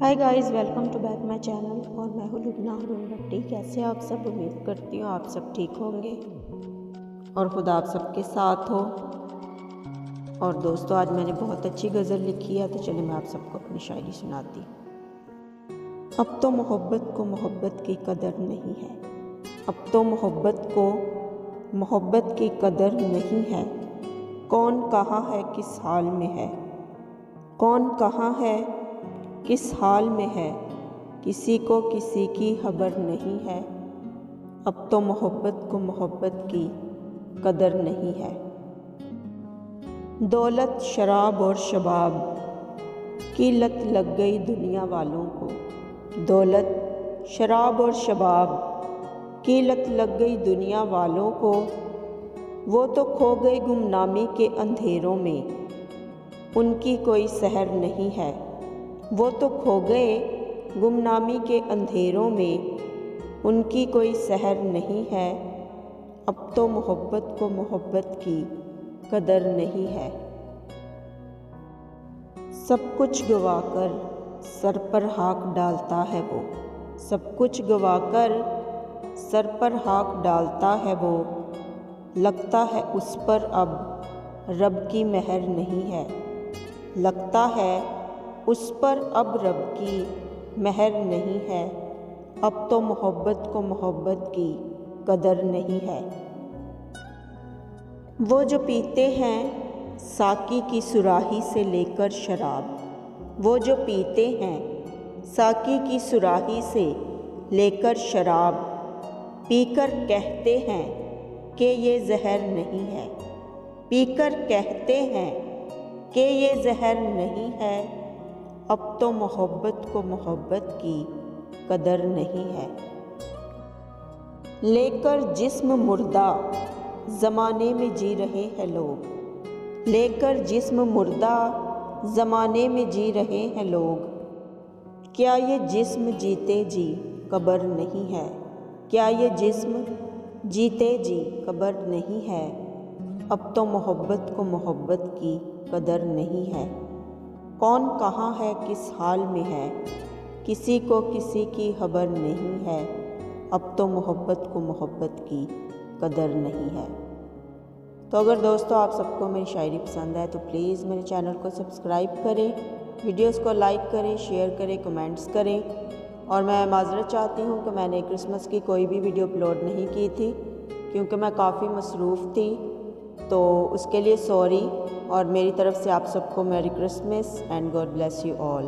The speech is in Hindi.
Hi guys, welcome to back my channel. और मैं हूँ लुबना हारून भट्टी। कैसे आप सब? उम्मीद करती हूँ आप सब ठीक होंगे और खुदा आप सबके साथ हो। और दोस्तों, आज मैंने बहुत अच्छी गज़ल लिखी है, तो चलिए मैं आप सबको अपनी शायरी सुनाती। अब तो मोहब्बत को मोहब्बत की कदर नहीं है। अब तो मोहब्बत को मोहब्बत की कदर नहीं है। कौन कहाँ है, किस हाल में है? कौन कहाँ है, किस हाल में है? किसी को किसी की खबर नहीं है। अब तो मोहब्बत को मोहब्बत की कदर नहीं है। दौलत, शराब और शबाब की लत लग गई दुनिया वालों को। दौलत, शराब और शबाब की लत लग गई दुनिया वालों को। वो तो खो गए गुमनामी के अंधेरों में, उनकी कोई सहर नहीं है। वो तो खो गए गुमनामी के अंधेरों में, उनकी कोई सहर नहीं है। अब तो मोहब्बत को मोहब्बत की कदर नहीं है। सब कुछ गवाकर सर पर हाथ डालता है वो। सब कुछ गवाकर सर पर हाथ डालता है वो। लगता है उस पर अब रब की मेहर नहीं है। लगता है उस पर अब रब की मेहर नहीं है। अब तो मोहब्बत को मोहब्बत की कदर नहीं है। वो जो पीते हैं साकी की सुराही से लेकर शराब। वो जो पीते हैं साकी की सुराही से लेकर शराब, पीकर कहते हैं कि ये जहर नहीं है। पीकर कहते हैं कि ये जहर नहीं है। अब तो मोहब्बत को मोहब्बत की कदर नहीं है। लेकर जिस्म मुर्दा ज़माने में जी रहे हैं लोग। लेकर जिस्म मुर्दा ज़माने में जी रहे हैं लोग। क्या ये जिस्म जीते जी कब्र नहीं है? क्या ये जिस्म जीते जी कब्र नहीं है? अब तो मोहब्बत को मोहब्बत की कदर नहीं है। कौन कहाँ है, किस हाल में है? किसी को किसी की खबर नहीं है। अब तो मोहब्बत को मोहब्बत की कदर नहीं है। तो अगर दोस्तों आप सबको मेरी शायरी पसंद है तो प्लीज़ मेरे चैनल को सब्सक्राइब करें, वीडियोस को लाइक करें, शेयर करें, कमेंट्स करें। और मैं माज़रत चाहती हूँ कि मैंने क्रिसमस की कोई भी वीडियो अपलोड नहीं की थी, क्योंकि मैं काफ़ी मसरूफ़ थी, तो उसके लिए सॉरी। और मेरी तरफ से आप सबको merry Christmas and God bless you all.